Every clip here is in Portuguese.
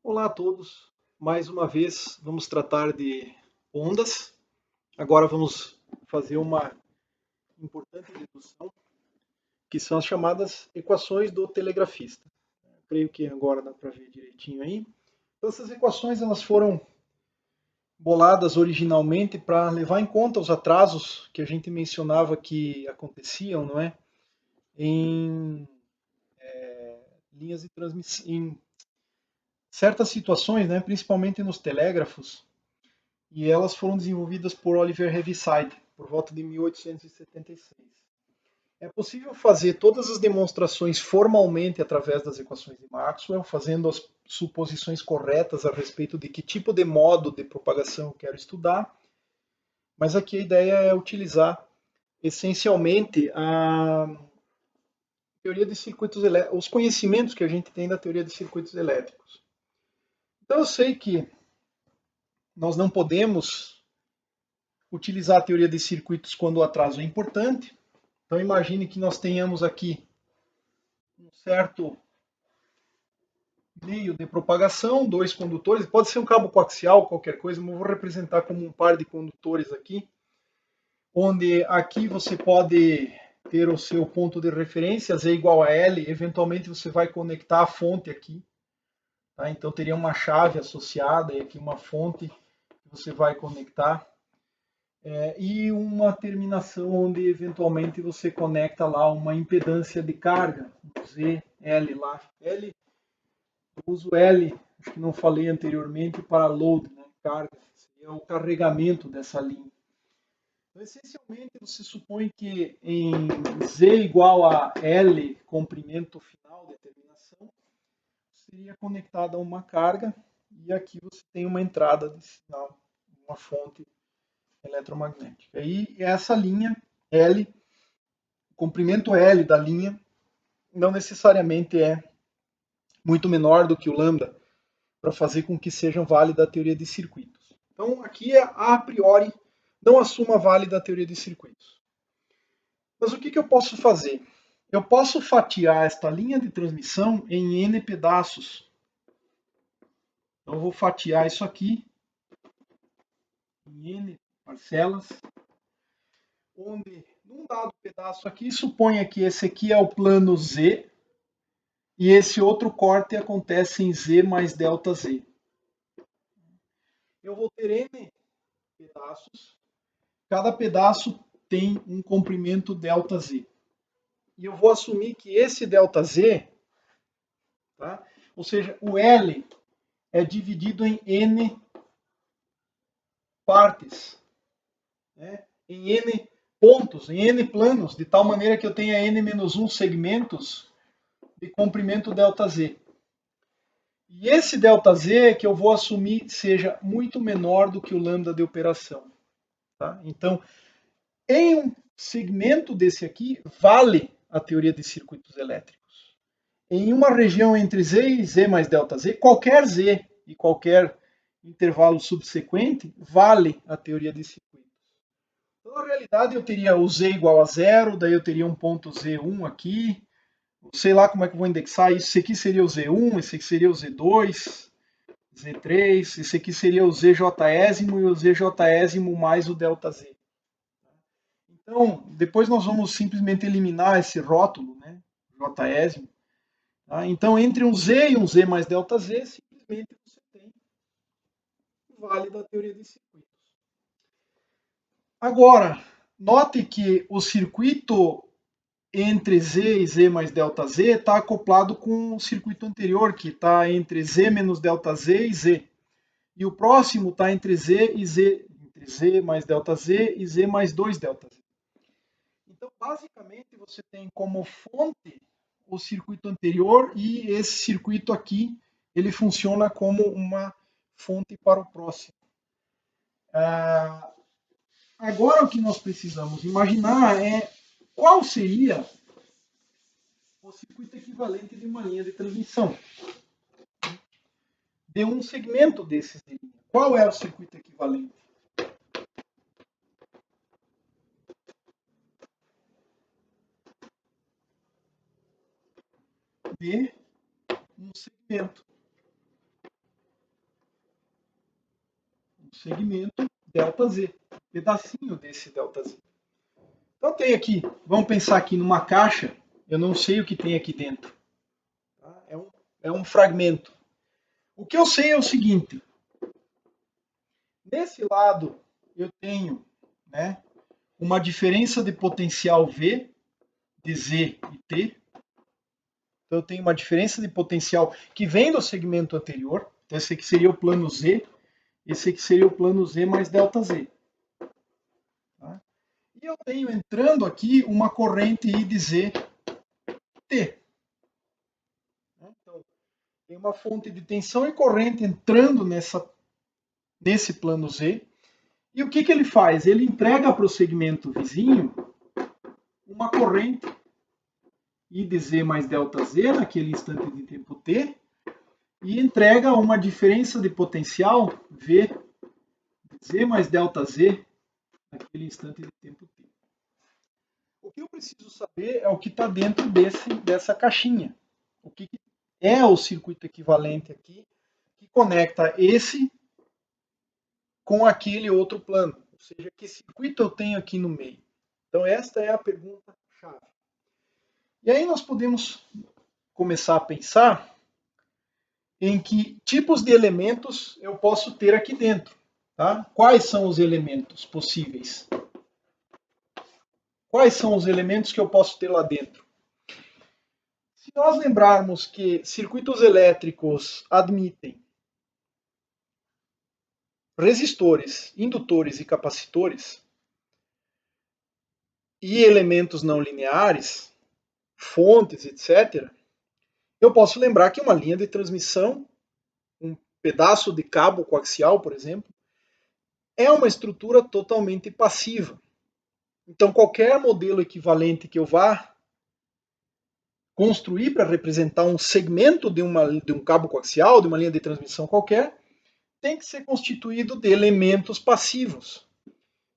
Olá a todos. Mais uma vez vamos tratar de ondas. Agora vamos fazer uma importante dedução, que são as chamadas equações do telegrafista. Creio que agora dá para ver direitinho aí. Então, essas equações elas foram boladas originalmente para levar em conta os atrasos que a gente mencionava que aconteciam, não é? Em linhas de transmissão, em certas situações, né? Principalmente nos telégrafos, e elas foram desenvolvidas por Oliver Heaviside, por volta de 1876. É possível fazer todas as demonstrações formalmente através das equações de Maxwell, fazendo as suposições corretas a respeito de que tipo de modo de propagação eu quero estudar, mas aqui a ideia é utilizar essencialmente a teoria de circuitos elétricos, os conhecimentos que a gente tem da teoria de circuitos elétricos. Então eu sei que nós não podemos utilizar a teoria de circuitos quando o atraso é importante. Então imagine que nós tenhamos aqui um certo meio de propagação, dois condutores, pode ser um cabo coaxial, qualquer coisa, mas eu vou representar como um par de condutores aqui, onde aqui você pode ter o seu ponto de referência, Z igual a L, eventualmente você vai conectar a fonte aqui, tá? Então teria uma chave associada e aqui uma fonte que você vai conectar. E uma terminação onde eventualmente você conecta lá uma impedância de carga, ZL lá. L, eu uso L, acho que não falei anteriormente, para load, né, carga, seria o carregamento dessa linha. Então, essencialmente, você supõe que em Z igual a L, comprimento final de terminação, seria conectada a uma carga e aqui você tem uma entrada de sinal, uma fonte eletromagnética. E essa linha L, o comprimento L da linha, não necessariamente é muito menor do que o lambda para fazer com que sejam válida a teoria de circuitos. Então, aqui é a priori, não assuma válida a teoria de circuitos. Mas o que eu posso fazer? Eu posso fatiar esta linha de transmissão em N pedaços. Então, eu vou fatiar isso aqui em N parcelas, onde num dado pedaço aqui, suponha que esse aqui é o plano Z, e esse outro corte acontece em Z mais delta Z. Eu vou ter N pedaços, cada pedaço tem um comprimento delta Z. E eu vou assumir que esse delta Z, tá? Ou seja, o L é dividido em N partes, né? Em N pontos, em N planos, de tal maneira que eu tenha N-1 segmentos de comprimento delta Z. E esse ΔZ é que eu vou assumir seja muito menor do que o lambda de operação. Tá? Então, em um segmento desse aqui, vale a teoria de circuitos elétricos. Em uma região entre Z e Z mais ΔZ, qualquer Z e qualquer intervalo subsequente, vale a teoria de circuitos. Então, na realidade, eu teria o Z igual a zero, daí eu teria um ponto Z1 aqui, sei lá como é que eu vou indexar isso. Esse aqui seria o Z1, esse aqui seria o Z2, Z3, esse aqui seria o ZJésimo e o ZJésimo mais o ΔZ. Então, depois nós vamos simplesmente eliminar esse rótulo, né, Jésimo. Tá? Então, entre um Z e um Z mais ΔZ, simplesmente você tem o vale da teoria de circuitos. Agora, note que o circuito entre Z e Z mais ΔZ está acoplado com o circuito anterior, que está entre Z menos ΔZ e Z. E o próximo está entre Z e Z, entre Z mais ΔZ e Z mais 2 ΔZ. Então, basicamente, você tem como fonte o circuito anterior e esse circuito aqui, ele funciona como uma fonte para o próximo. Agora, o que nós precisamos imaginar é qual seria o circuito equivalente de uma linha de transmissão. De um segmento desses de linha. Qual é o circuito equivalente? De um segmento. segmento ΔZ, pedacinho desse ΔZ. Então tem aqui, vamos pensar aqui numa caixa, eu não sei o que tem aqui dentro. Tá? É um fragmento. O que eu sei é o seguinte, desse lado eu tenho, né, uma diferença de potencial V, de Z e T. Então eu tenho uma diferença de potencial que vem do segmento anterior. Então esse aqui seria o plano Z, esse aqui seria o plano Z mais ΔZ. Tá? E eu tenho entrando aqui uma corrente I de Z T. Então, tem uma fonte de tensão e corrente entrando nesse plano Z. E o que ele faz? Ele entrega para o segmento vizinho uma corrente I de Z mais ΔZ naquele instante de tempo T e entrega uma diferença de potencial V de Z mais ΔZ naquele instante de tempo T. O que eu preciso saber é o que está dentro dessa caixinha. O que é o circuito equivalente aqui que conecta esse com aquele outro plano. Ou seja, que circuito eu tenho aqui no meio? Então esta é a pergunta-chave. E aí nós podemos começar a pensar em que tipos de elementos eu posso ter aqui dentro. Tá? Quais são os elementos possíveis? Quais são os elementos que eu posso ter lá dentro? Se nós lembrarmos que circuitos elétricos admitem resistores, indutores e capacitores e elementos não lineares, fontes, etc., eu posso lembrar que uma linha de transmissão, um pedaço de cabo coaxial, por exemplo, é uma estrutura totalmente passiva. Então, qualquer modelo equivalente que eu vá construir para representar um segmento de um cabo coaxial, de uma linha de transmissão qualquer, tem que ser constituído de elementos passivos.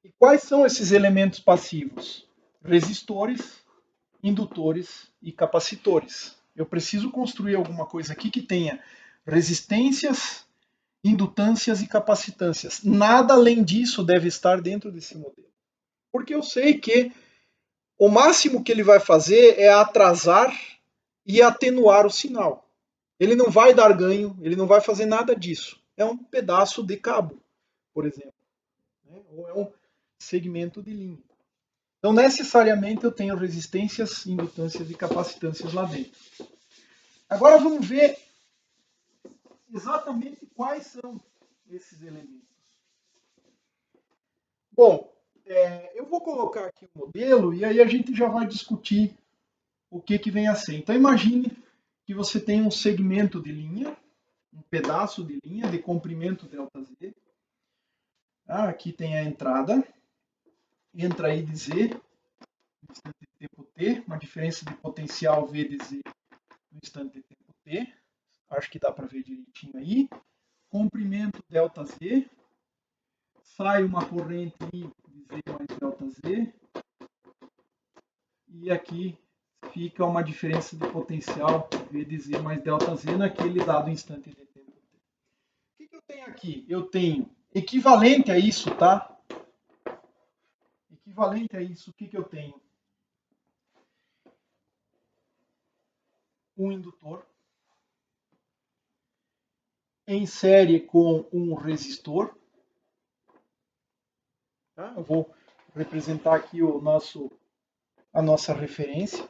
E quais são esses elementos passivos? Resistores, indutores e capacitores. Eu preciso construir alguma coisa aqui que tenha resistências, indutâncias e capacitâncias. Nada além disso deve estar dentro desse modelo. Porque eu sei que o máximo que ele vai fazer é atrasar e atenuar o sinal. Ele não vai dar ganho, ele não vai fazer nada disso. É um pedaço de cabo, por exemplo. Ou é um segmento de linha. Então, necessariamente, eu tenho resistências, indutâncias e capacitâncias lá dentro. Agora, vamos ver exatamente quais são esses elementos. Bom, eu vou colocar aqui o modelo e aí a gente já vai discutir o que vem a ser. Então, imagine que você tem um segmento de linha, um pedaço de linha de comprimento ΔZ. Aqui tem a entrada, entra I de Z, no instante de tempo T, uma diferença de potencial V de Z no instante de tempo T. Acho que dá para ver direitinho aí. Comprimento ΔZ, sai uma corrente I de Z mais ΔZ, e aqui fica uma diferença de potencial V de Z mais ΔZ naquele dado instante de tempo T. O que eu tenho aqui? Eu tenho equivalente a isso, tá? Equivalente a isso, o que eu tenho? Um indutor em série com um resistor. Tá? Eu vou representar aqui a nossa referência.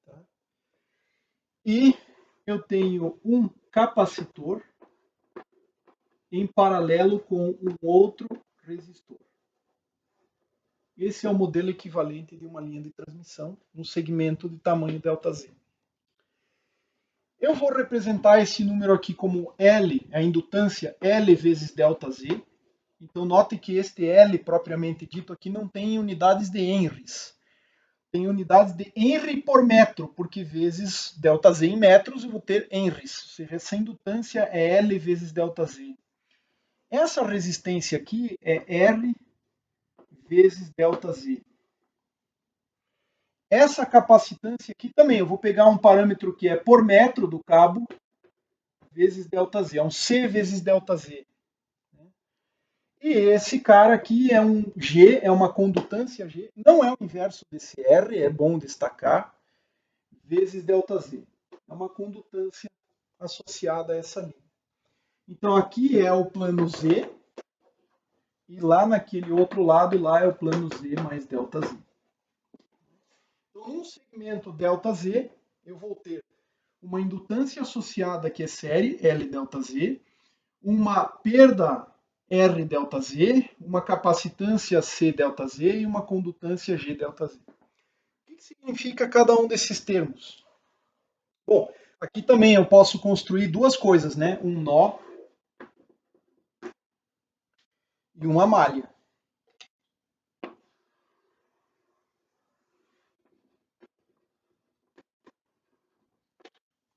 Tá? E eu tenho um capacitor em paralelo com um outro resistor. Esse é o modelo equivalente de uma linha de transmissão no segmento de tamanho ΔZ. Eu vou representar esse número aqui como L, a indutância L vezes ΔZ. Então, note que este L, propriamente dito, aqui não tem unidades de Henrys. Tem unidades de Henry por metro, porque vezes ΔZ em metros eu vou ter Henrys. Ou seja, essa indutância é L vezes ΔZ. Essa resistência aqui é R vezes ΔZ. Essa capacitância aqui também, eu vou pegar um parâmetro que é por metro do cabo, vezes ΔZ. É um C vezes ΔZ. E esse cara aqui é um G, é uma condutância G, não é o inverso desse R, é bom destacar, vezes ΔZ. É uma condutância associada a essa linha. Então aqui é o plano Z, e lá naquele outro lado, lá é o plano Z mais ΔZ. Então, num segmento ΔZ, eu vou ter uma indutância associada que é série, L∆Z, uma perda R∆Z, uma capacitância C∆Z e uma condutância G∆Z. O que significa cada um desses termos? Bom, aqui também eu posso construir duas coisas, né? Um nó e uma malha.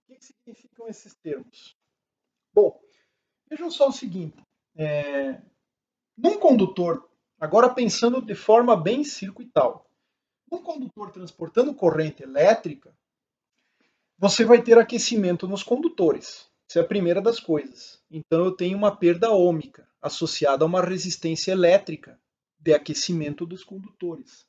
O que significam esses termos? Bom, vejam só o seguinte. Num condutor, agora pensando de forma bem circuital, num condutor transportando corrente elétrica, você vai ter aquecimento nos condutores. Isso é a primeira das coisas. Então eu tenho uma perda ôhmica associada a uma resistência elétrica de aquecimento dos condutores.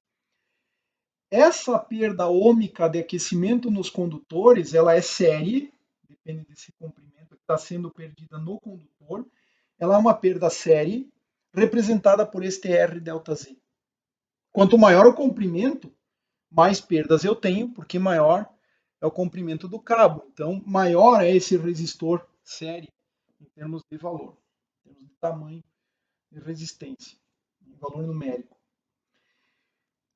Essa perda ôhmica de aquecimento nos condutores, ela é série, depende desse comprimento que está sendo perdida no condutor. Ela é uma perda série, representada por este R∆Z. Quanto maior o comprimento, mais perdas eu tenho, porque maior é o comprimento do cabo. Então, maior é esse resistor série em termos de valor, em termos de tamanho de resistência, em valor numérico.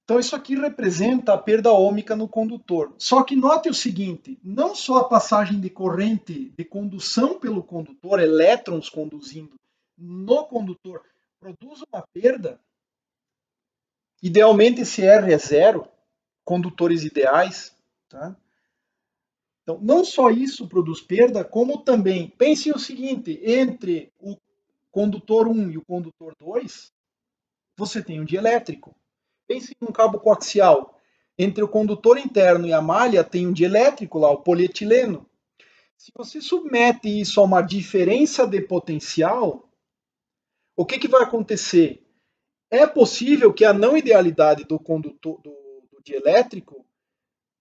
Então, isso aqui representa a perda ôhmica no condutor. Só que note o seguinte, não só a passagem de corrente de condução pelo condutor, elétrons conduzindo no condutor, produz uma perda. Idealmente, esse R é zero, condutores ideais. Tá? Então, não só isso produz perda, como também, pense o seguinte, entre o condutor 1 e o condutor 2, você tem um dielétrico. Pense num cabo coaxial. Entre o condutor interno e a malha tem um dielétrico lá, o polietileno. Se você submete isso a uma diferença de potencial, o que vai acontecer? É possível que a não idealidade do condutor do dielétrico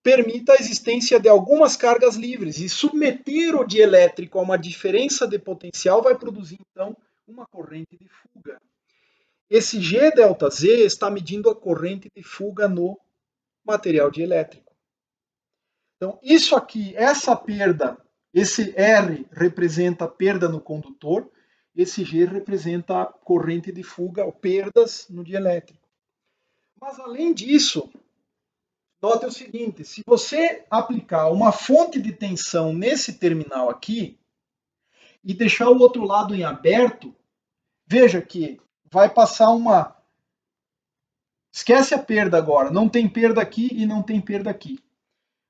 permita a existência de algumas cargas livres e submeter o dielétrico a uma diferença de potencial vai produzir então uma corrente de fuga. Esse G∆Z está medindo a corrente de fuga no material dielétrico. Então, isso aqui, essa perda, esse R representa a perda no condutor, esse G representa a corrente de fuga, ou perdas no dielétrico. Mas, além disso, note o seguinte, se você aplicar uma fonte de tensão nesse terminal aqui e deixar o outro lado em aberto, veja que vai passar uma... Esquece a perda agora, não tem perda aqui e não tem perda aqui.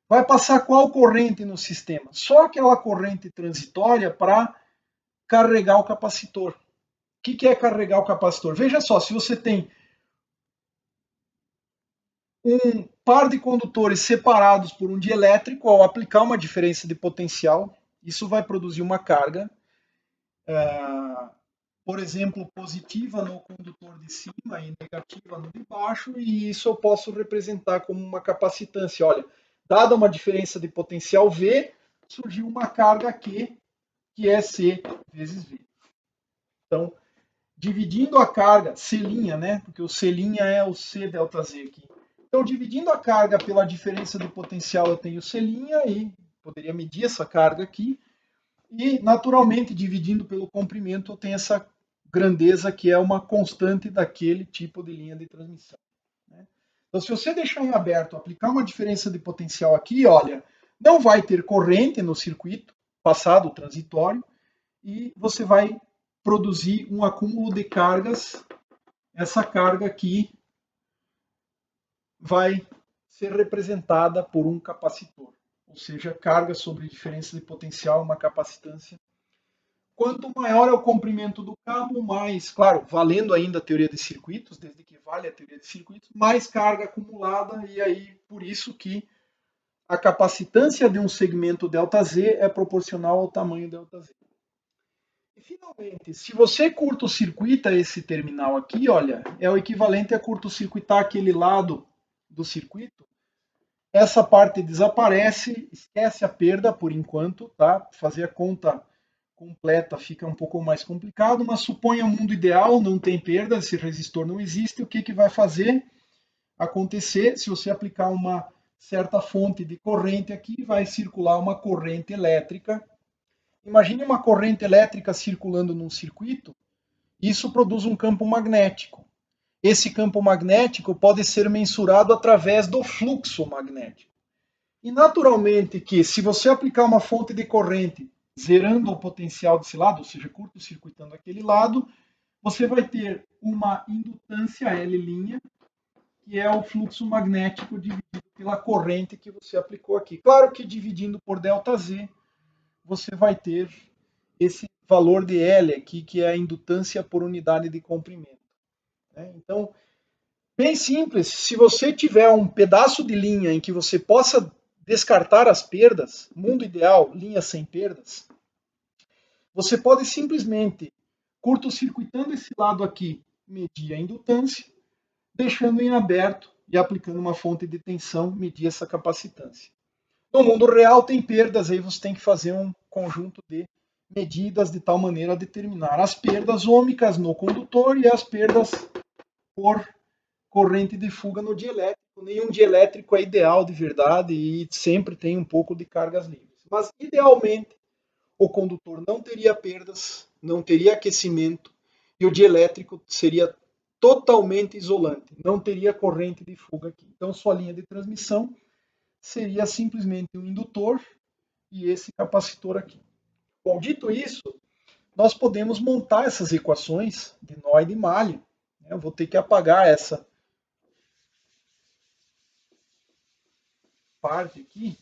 Vai passar qual corrente no sistema? Só aquela corrente transitória para carregar o capacitor. O que é carregar o capacitor? Veja só, se você tem um par de condutores separados por um dielétrico, ao aplicar uma diferença de potencial, isso vai produzir uma carga, por exemplo, positiva no condutor de cima e negativa no de baixo, e isso eu posso representar como uma capacitância. Olha, dada uma diferença de potencial V, surgiu uma carga Q, que é C vezes V. Então, dividindo a carga, C', né? Porque o C' é o C∆Z aqui. Então, dividindo a carga pela diferença de potencial, eu tenho C' e poderia medir essa carga aqui. E, naturalmente, dividindo pelo comprimento, eu tenho essa grandeza que é uma constante daquele tipo de linha de transmissão. Né? Então, se você deixar em aberto, aplicar uma diferença de potencial aqui, olha, não vai ter corrente no circuito passado transitório e você vai produzir um acúmulo de cargas. Essa carga aqui vai ser representada por um capacitor, ou seja, carga sobre diferença de potencial, uma capacitância. Quanto maior é o comprimento do cabo, mais, claro, valendo ainda a teoria de circuitos, desde que vale a teoria de circuitos, mais carga acumulada, e aí por isso que a capacitância de um segmento ΔZ é proporcional ao tamanho ΔZ. E, finalmente, se você curto-circuita esse terminal aqui, olha, é o equivalente a curto-circuitar aquele lado do circuito. Essa parte desaparece, esquece a perda por enquanto, tá? Fazer a conta completa fica um pouco mais complicado, mas suponha um mundo ideal, não tem perda, esse resistor não existe, o que, que vai fazer acontecer? Se você aplicar uma certa fonte de corrente aqui, vai circular uma corrente elétrica. Imagine uma corrente elétrica circulando num circuito, isso produz um campo magnético. Esse campo magnético pode ser mensurado através do fluxo magnético. E naturalmente que se você aplicar uma fonte de corrente zerando o potencial desse lado, ou seja, curto-circuitando aquele lado, você vai ter uma indutância L', que é o fluxo magnético dividido pela corrente que você aplicou aqui. Claro que dividindo por ΔZ, você vai ter esse valor de L aqui, que é a indutância por unidade de comprimento. Então, bem simples, se você tiver um pedaço de linha em que você possa descartar as perdas, mundo ideal, linha sem perdas, você pode simplesmente, curto-circuitando esse lado aqui, medir a indutância, deixando em aberto e aplicando uma fonte de tensão, medir essa capacitância. No mundo real tem perdas, aí você tem que fazer um conjunto de medidas de tal maneira a determinar as perdas ômicas no condutor e as perdas por corrente de fuga no dielétrico. Nenhum dielétrico é ideal de verdade e sempre tem um pouco de cargas livres. Mas, idealmente, o condutor não teria perdas, não teria aquecimento e o dielétrico seria totalmente isolante, não teria corrente de fuga aqui. Então, sua linha de transmissão seria simplesmente um indutor e esse capacitor aqui. Bom, dito isso, nós podemos montar essas equações de nó e de malha. Eu vou ter que apagar essa parte aqui.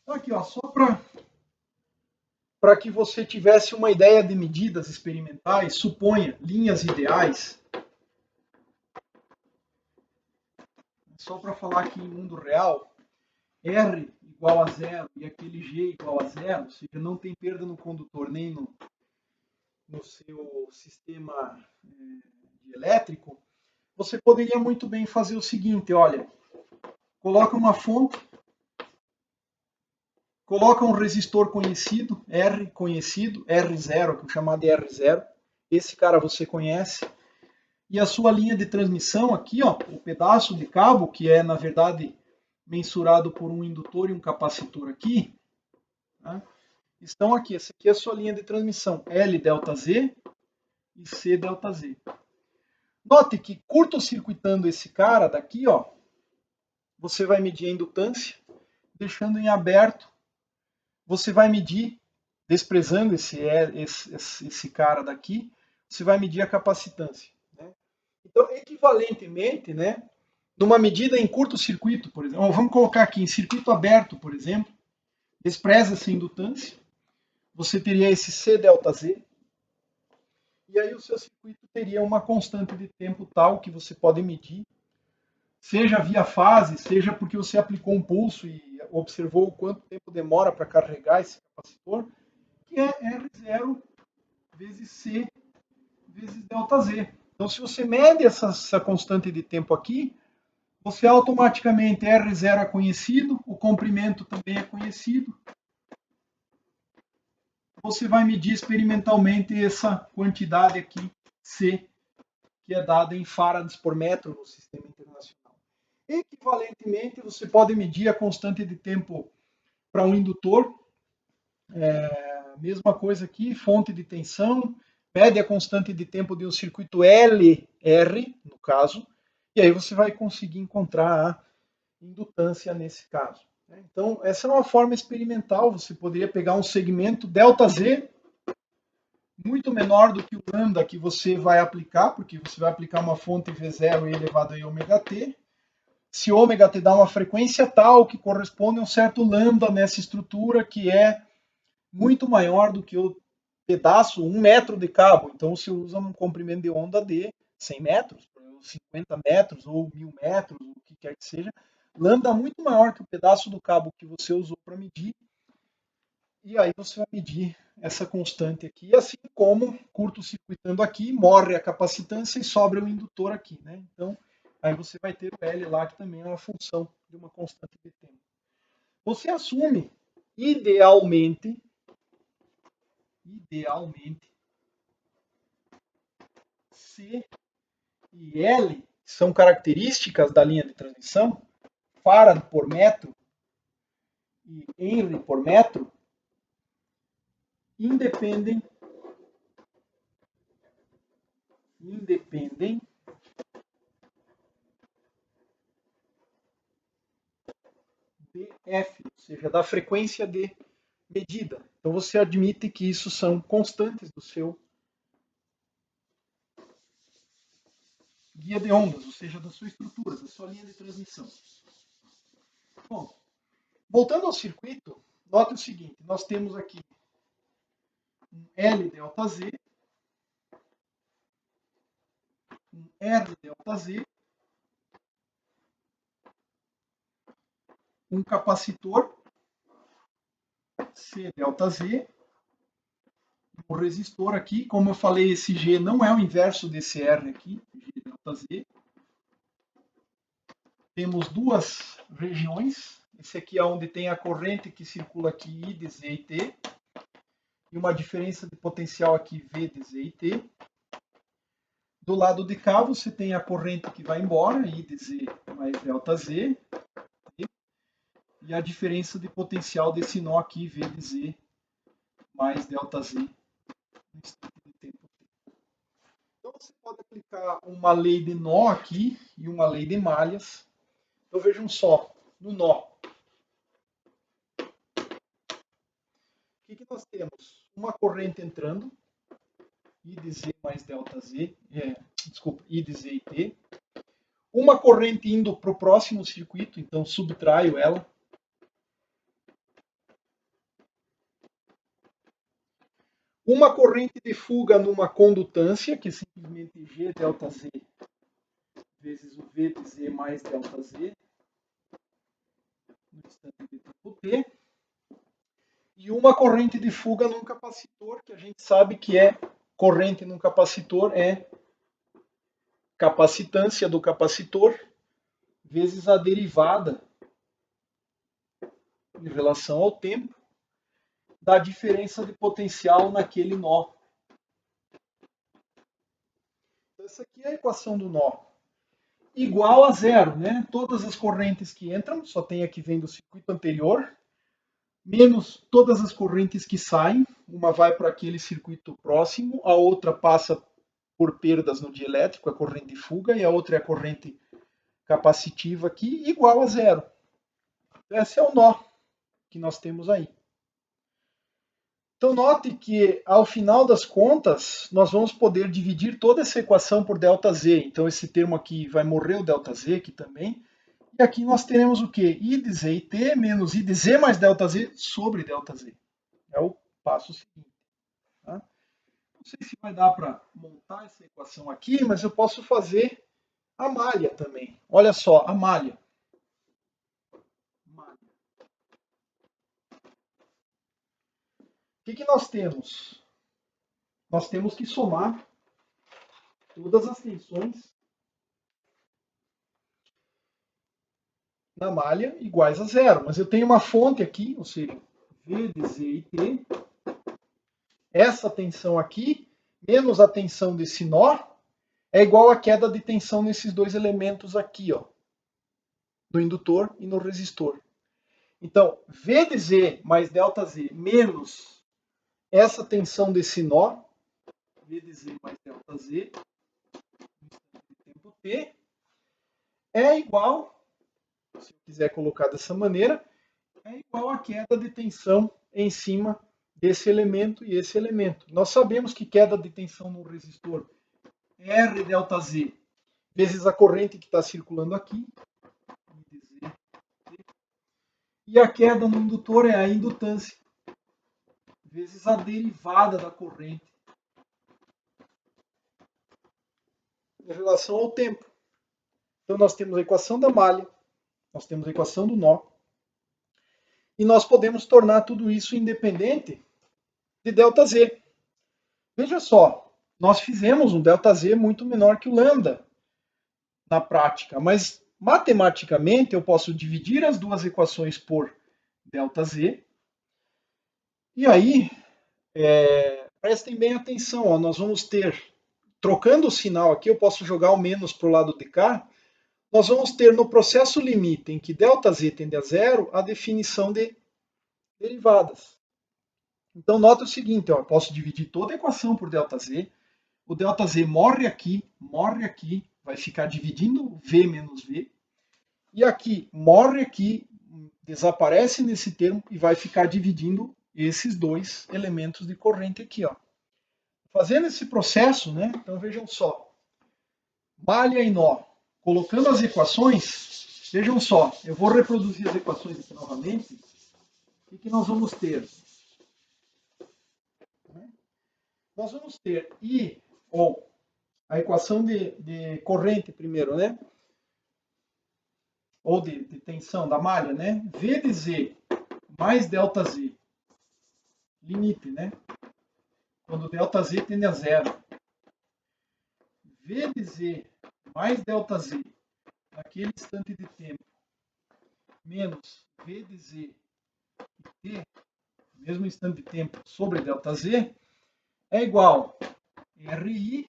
Então, aqui, ó, só para que você tivesse uma ideia de medidas experimentais, suponha linhas ideais. Só para falar aqui em mundo real, R igual a zero e aquele G igual a zero, ou seja, não tem perda no condutor nem no seu sistema elétrico, você poderia muito bem fazer o seguinte, olha, coloca uma fonte, coloca um resistor conhecido, R conhecido, R0, que é chamado de R0, esse cara você conhece, e a sua linha de transmissão aqui, ó, o pedaço de cabo, que é na verdade mensurado por um indutor e um capacitor aqui, tá? Estão aqui. Essa aqui é a sua linha de transmissão, L∆Z e C∆Z. Note que curto-circuitando esse cara daqui, ó, você vai medir a indutância, deixando em aberto, você vai medir, desprezando esse cara daqui, você vai medir a capacitância. Né? Então, equivalentemente, né, numa medida em curto-circuito, por exemplo, vamos colocar aqui em circuito aberto, por exemplo, despreza-se a indutância, você teria esse C∆Z, e aí o seu circuito teria uma constante de tempo tal que você pode medir, seja via fase, seja porque você aplicou um pulso e observou o quanto tempo demora para carregar esse capacitor, que é R0 vezes C vezes ΔZ. Então, se você mede essa constante de tempo aqui, você automaticamente, R0 é conhecido, o comprimento também é conhecido, você vai medir experimentalmente essa quantidade aqui, C, que é dada em farads por metro no sistema internacional. Equivalentemente, você pode medir a constante de tempo para um indutor, mesma coisa aqui, fonte de tensão, mede a constante de tempo de um circuito LR, no caso, e aí você vai conseguir encontrar a indutância nesse caso. Então, essa é uma forma experimental, você poderia pegar um segmento ΔZ, muito menor do que o lambda que você vai aplicar, porque você vai aplicar uma fonte V0 elevado a ωt. Se ômega te dá uma frequência tal que corresponde a um certo lambda nessa estrutura que é muito maior do que o pedaço, 1 metro de cabo. Então, você usa um comprimento de onda de 100 metros, 50 metros ou 1000 metros, o que quer que seja. Lambda muito maior que o pedaço do cabo que você usou para medir. E aí você vai medir essa constante aqui, assim como curto-circuitando aqui, morre a capacitância e sobra o indutor aqui, né? Então, aí você vai ter o L lá, que também é uma função de uma constante de tempo. Você assume, idealmente, C e L são características da linha de transmissão, Farad por metro e Henry por metro, independem de F, ou seja, da frequência de medida. Então você admite que isso são constantes do seu guia de ondas, ou seja, da sua estrutura, da sua linha de transmissão. Bom, voltando ao circuito, note o seguinte, nós temos aqui um L delta Z, um R delta Z, um capacitor C delta Z, um resistor aqui, como eu falei, esse G não é o inverso desse R aqui, G delta Z. Temos duas regiões, esse aqui é onde tem a corrente que circula aqui, I de Z e T, e uma diferença de potencial aqui, V de Z e T. Do lado de cá você tem a corrente que vai embora, I de Z mais delta Z, e a diferença de potencial desse nó aqui, V de Z mais delta Z, no instante de tempo T. Então você pode aplicar uma lei de nó aqui e uma lei de malhas. Então vejam só, no nó, o que nós temos? Uma corrente entrando, I de Z mais delta Z, desculpa, I de Z e T. Uma corrente indo para o próximo circuito, então subtraio ela. Uma corrente de fuga numa condutância, que é simplesmente G delta Z vezes o V de Z mais delta Z, no instante de tempo T. E uma corrente de fuga num capacitor, que a gente sabe que é corrente num capacitor, é capacitância do capacitor vezes a derivada em relação ao tempo da diferença de potencial naquele nó. Então, essa aqui é a equação do nó. Igual a zero, né? Todas as correntes que entram, só tem aqui vem do circuito anterior, menos todas as correntes que saem, uma vai para aquele circuito próximo, a outra passa por perdas no dielétrico, a corrente de fuga, e a outra é a corrente capacitiva aqui, igual a zero. Esse é o nó que nós temos aí. Então note que ao final das contas nós vamos poder dividir toda essa equação por ΔZ. Então esse termo aqui vai morrer o ΔZ aqui também. E aqui nós teremos o quê? I de Z e T menos I de Z mais ΔZ sobre ΔZ. É o passo seguinte. Tá? Não sei se vai dar para montar essa equação aqui, mas eu posso fazer a malha também. Olha só, a malha. O que nós temos? Nós temos que somar todas as tensões na malha iguais a zero. Mas eu tenho uma fonte aqui, ou seja, V de Z e T. Essa tensão aqui, menos a tensão desse nó, é igual à queda de tensão nesses dois elementos aqui, ó, no indutor e no resistor. Então, V de Z mais ΔZ menos essa tensão desse nó, V de Z mais ΔZ, no tempo T, é igual, se eu quiser colocar dessa maneira, é igual à queda de tensão em cima desse elemento e esse elemento. Nós sabemos que queda de tensão no resistor é R ΔZ vezes a corrente que está circulando aqui, e a queda no indutor é a indutância vezes a derivada da corrente em relação ao tempo. Então nós temos a equação da malha, nós temos a equação do nó, e nós podemos tornar tudo isso independente de ΔZ. Veja só, nós fizemos um ΔZ muito menor que o lambda na prática, mas matematicamente eu posso dividir as duas equações por ΔZ, e aí, prestem bem atenção, ó, nós vamos ter, trocando o sinal aqui, eu posso jogar o menos para o lado de cá, nós vamos ter no processo limite em que ΔZ tende a zero, a definição de derivadas. Então, nota o seguinte, ó, eu posso dividir toda a equação por ΔZ, o ΔZ morre aqui, vai ficar dividindo V menos V, e aqui morre aqui, desaparece nesse termo e vai ficar dividindo esses dois elementos de corrente aqui, ó. Fazendo esse processo, né? Então vejam só, malha e nó, colocando as equações, vejam só, eu vou reproduzir as equações aqui novamente. O que nós vamos ter? Nós vamos ter I, ou a equação de corrente primeiro, né? Ou de tensão da malha, né? V de Z mais ΔZ, limite, né? Quando ΔZ tende a zero. V de Z mais ΔZ, naquele instante de tempo, menos V de Z e T, mesmo instante de tempo, sobre ΔZ, é igual a RI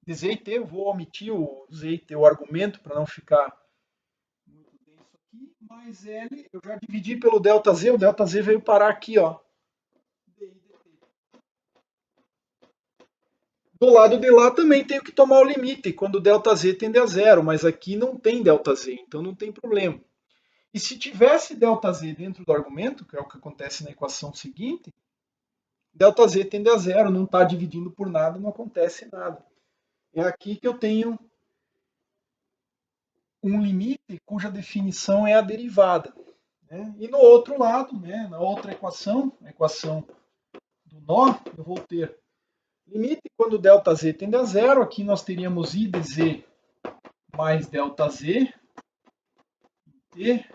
de Z e T. Eu vou omitir o Z e T, o argumento, para não ficar muito denso aqui, mais L, eu já dividi pelo ΔZ, o ΔZ veio parar aqui, ó. Do lado de lá também tenho que tomar o limite, quando ΔZ tende a zero, mas aqui não tem ΔZ, então não tem problema. E se tivesse ΔZ dentro do argumento, que é o que acontece na equação seguinte, ΔZ tende a zero, não está dividindo por nada, não acontece nada. É aqui que eu tenho um limite cuja definição é a derivada. Né? E no outro lado, né, na outra equação, a equação do nó, eu vou ter limite quando ΔZ tende a zero. Aqui nós teríamos I de Z mais ΔZ, T,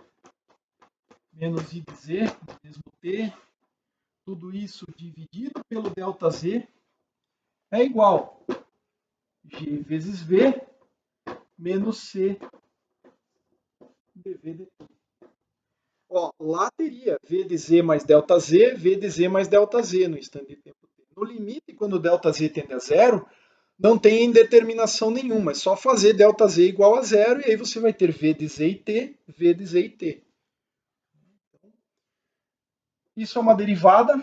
menos I de Z, mesmo T, tudo isso dividido pelo ΔZ é igual a G vezes V menos C dV dt. Ó, lá teria V de Z mais ΔZ, V de Z mais ΔZ no instante de tempo T. No limite, quando ΔZ tende a zero, não tem indeterminação nenhuma, é só fazer ΔZ igual a zero e aí você vai ter V de Z e T, V de Z e T. Isso é uma derivada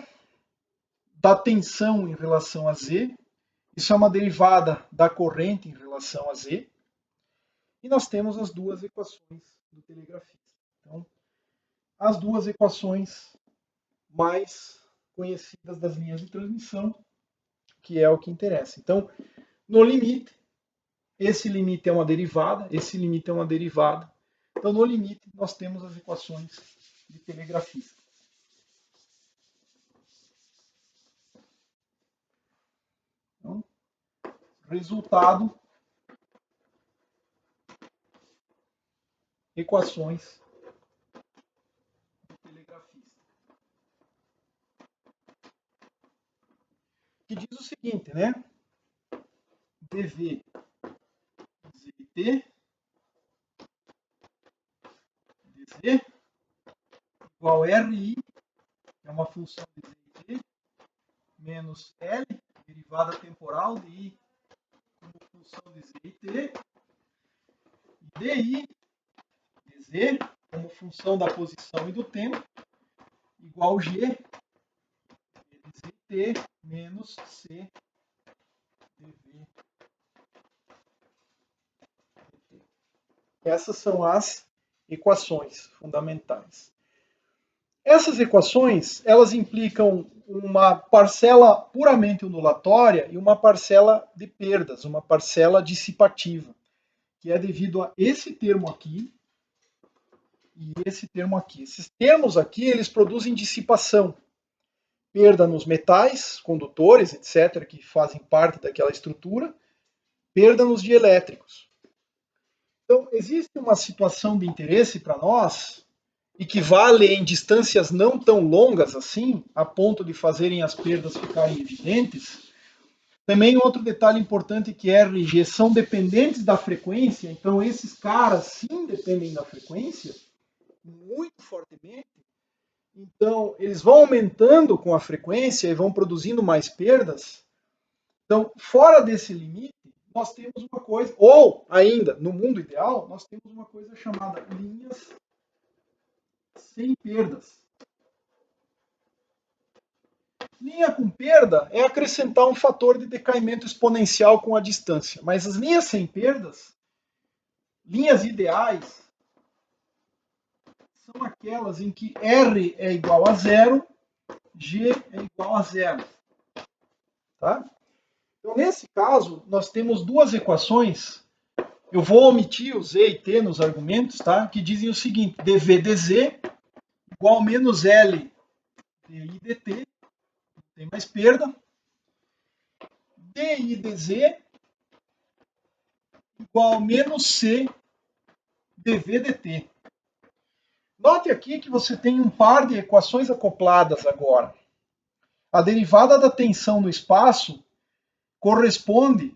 da tensão em relação a Z, isso é uma derivada da corrente em relação a Z, e nós temos as duas equações do telegrafista. Então, as duas equações mais conhecidas das linhas de transmissão, que é o que interessa. Então, no limite, esse limite é uma derivada, esse limite é uma derivada. Então, no limite, nós temos as equações de telegrafista. Então, resultado, equações de telegrafista. Que diz o seguinte, né? dV dt dz igual a RI, que é uma função de z e t, menos L, derivada temporal de I como função de z e t, e dI dz como função da posição e do tempo, igual a G de z e t menos C dV. Essas são as equações fundamentais. Essas equações, elas implicam uma parcela puramente ondulatória e uma parcela de perdas, uma parcela dissipativa, que é devido a esse termo aqui e esse termo aqui. Esses termos aqui, eles produzem dissipação, perda nos metais, condutores, etc., que fazem parte daquela estrutura, perda nos dielétricos. Então, existe uma situação de interesse para nós e que valem em distâncias não tão longas assim, a ponto de fazerem as perdas ficarem evidentes. Também outro detalhe importante que R e G são dependentes da frequência, então esses caras sim dependem da frequência, muito fortemente. Então eles vão aumentando com a frequência e vão produzindo mais perdas. Então, fora desse limite, nós temos uma coisa, ou ainda, no mundo ideal, nós temos uma coisa chamada linhas sem perdas. Linha com perda é acrescentar um fator de decaimento exponencial com a distância. Mas as linhas sem perdas, linhas ideais, são aquelas em que R é igual a zero, G é igual a zero. Tá? Então, nesse caso, nós temos duas equações. Eu vou omitir o Z e T nos argumentos, tá? Que dizem o seguinte: dV dz igual a menos L dI dt, tem mais perda. dI dz igual a menos C dV dt. Note aqui que você tem um par de equações acopladas agora. A derivada da tensão no espaço corresponde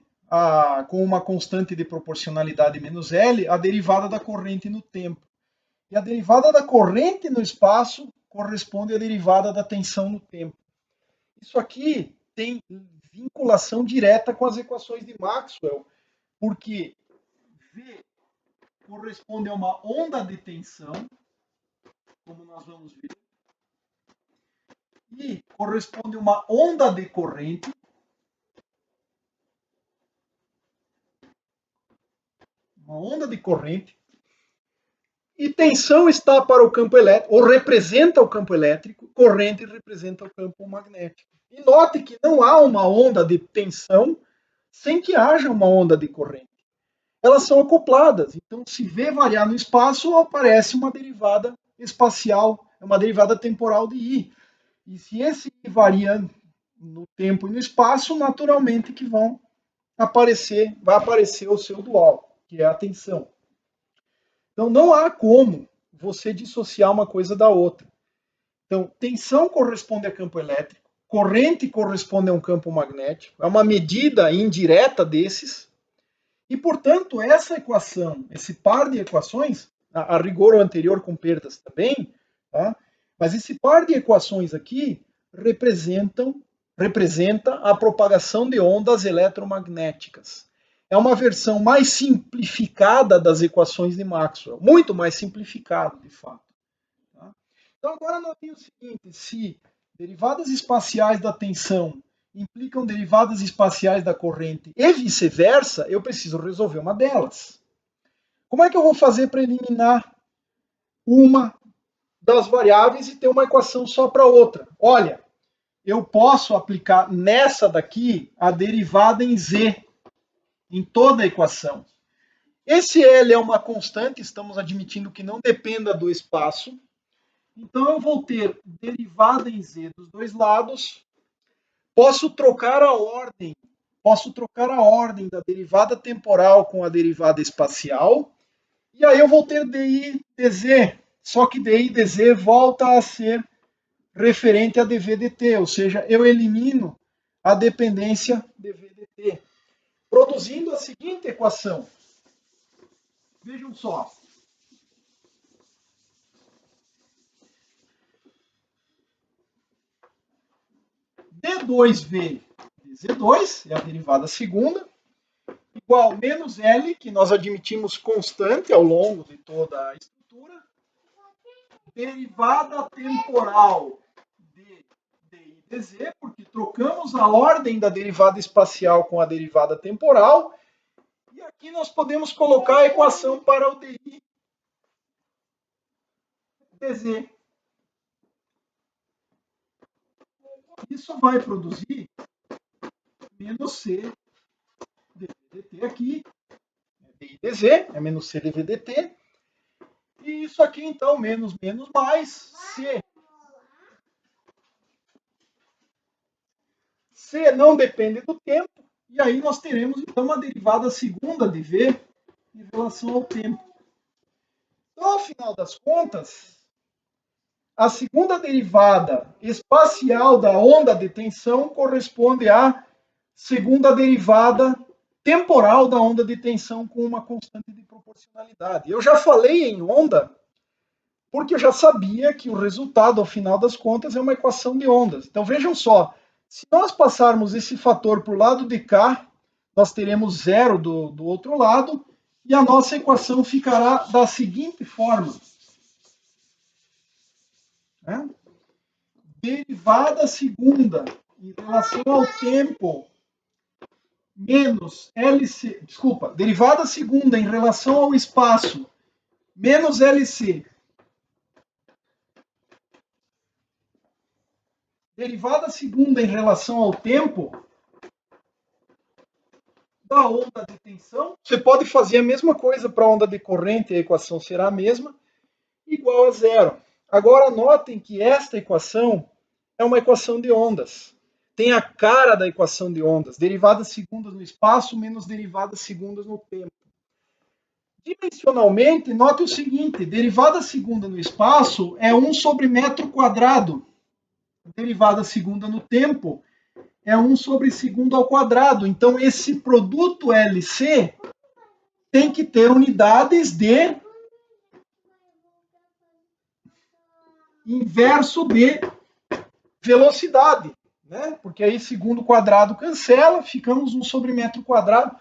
com uma constante de proporcionalidade menos L, a derivada da corrente no tempo. E a derivada da corrente no espaço corresponde à derivada da tensão no tempo. Isso aqui tem vinculação direta com as equações de Maxwell, porque V corresponde a uma onda de tensão, como nós vamos ver, e corresponde a uma onda de corrente, e tensão está para o campo elétrico, ou representa o campo elétrico, corrente representa o campo magnético. E note que não há uma onda de tensão sem que haja uma onda de corrente. Elas são acopladas. Então, se V variar no espaço, aparece uma derivada espacial, uma derivada temporal de I. E se esse I varia no tempo e no espaço, naturalmente que vai aparecer o seu dual, que é a tensão. Então, não há como você dissociar uma coisa da outra. Então, tensão corresponde a campo elétrico, corrente corresponde a um campo magnético, é uma medida indireta desses, e, portanto, essa equação, esse par de equações, a rigor o anterior com perdas também, tá? Mas esse par de equações aqui representa a propagação de ondas eletromagnéticas. É uma versão mais simplificada das equações de Maxwell, muito mais simplificada, de fato. Tá? Então, agora notem o seguinte: se derivadas espaciais da tensão implicam derivadas espaciais da corrente e vice-versa, eu preciso resolver uma delas. Como é que eu vou fazer para eliminar uma das variáveis e ter uma equação só para outra? Olha, eu posso aplicar nessa daqui a derivada em Z, em toda a equação. Esse L é uma constante, estamos admitindo que não dependa do espaço. Então eu vou ter derivada em Z dos dois lados. Posso trocar a ordem da derivada temporal com a derivada espacial. E aí eu vou ter dI dz, só que dI dz volta a ser referente a dV dt, ou seja, eu elimino a dependência dV dt, produzindo a seguinte equação. Vejam só. D2V dz2, é a derivada segunda, igual a menos L, que nós admitimos constante ao longo de toda a estrutura, derivada temporal de dI dz, porque trocamos a ordem da derivada espacial com a derivada temporal, e aqui nós podemos colocar a equação para o dI dz. Isso vai produzir menos C dV dt aqui, dI dz, é menos C dV dt, e isso aqui então, menos mais, C. C não depende do tempo, e aí nós teremos então uma derivada segunda de V em relação ao tempo. Então, ao final das contas, a segunda derivada espacial da onda de tensão corresponde à segunda derivada temporal da onda de tensão com uma constante de proporcionalidade. Eu já falei em onda porque eu já sabia que o resultado, ao final das contas, é uma equação de ondas. Então vejam só, se nós passarmos esse fator para o lado de cá, nós teremos zero do outro lado, e a nossa equação ficará da seguinte forma. Né? Derivada segunda em relação ao tempo menos LC, desculpa, derivada segunda em relação ao espaço menos LC, derivada segunda em relação ao tempo da onda de tensão. Você pode fazer a mesma coisa para a onda de corrente, a equação será a mesma, igual a zero. Agora notem que esta equação é uma equação de ondas. Tem a cara da equação de ondas, derivadas segundas no espaço menos derivadas segundas no tempo. Dimensionalmente, note o seguinte, derivada segunda no espaço é 1 sobre metro quadrado. Derivada segunda no tempo é 1 sobre segundo ao quadrado. Então, esse produto LC tem que ter unidades de inverso de velocidade, né? Porque aí segundo quadrado cancela, ficamos 1 sobre metro quadrado.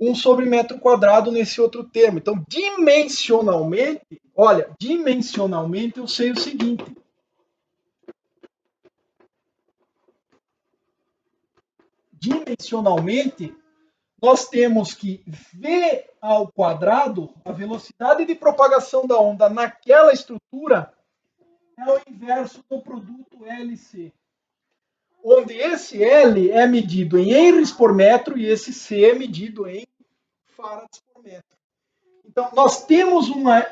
1 sobre metro quadrado nesse outro termo. Então, dimensionalmente, olha, dimensionalmente eu sei o seguinte. Dimensionalmente, nós temos que V ao quadrado, a velocidade de propagação da onda naquela estrutura, é o inverso do produto LC. Onde esse L é medido em henries por metro e esse C é medido em farads por metro. Então, nós temos uma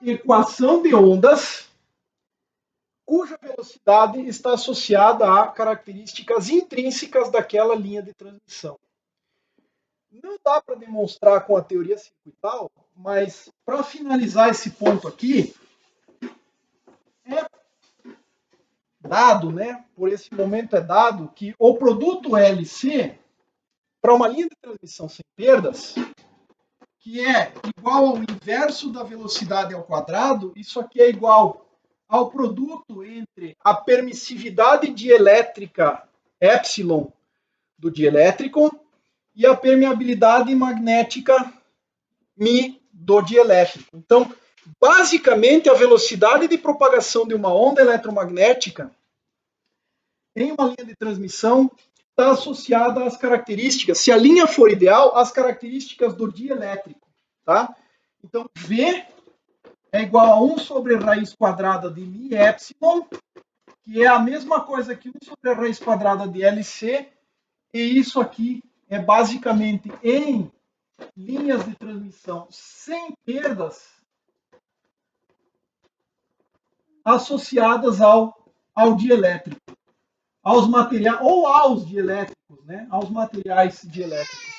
equação de ondas cuja velocidade está associada a características intrínsecas daquela linha de transmissão. Não dá para demonstrar com a teoria circuital, mas para finalizar esse ponto aqui, é dado, né, por esse momento é dado que o produto LC, para uma linha de transmissão sem perdas, que é igual ao inverso da velocidade ao quadrado, isso aqui é igual ao produto entre a permissividade dielétrica epsilon do dielétrico e a permeabilidade magnética μ do dielétrico. Então, basicamente, a velocidade de propagação de uma onda eletromagnética em uma linha de transmissão está associada às características, se a linha for ideal, às características do dielétrico. Tá? Então, V é igual a 1 sobre raiz quadrada de μ epsilon, que é a mesma coisa que 1 sobre a raiz quadrada de LC, e isso aqui é basicamente em linhas de transmissão sem perdas associadas ao dielétrico, aos materiais, ou aos dielétricos, né? Aos materiais dielétricos.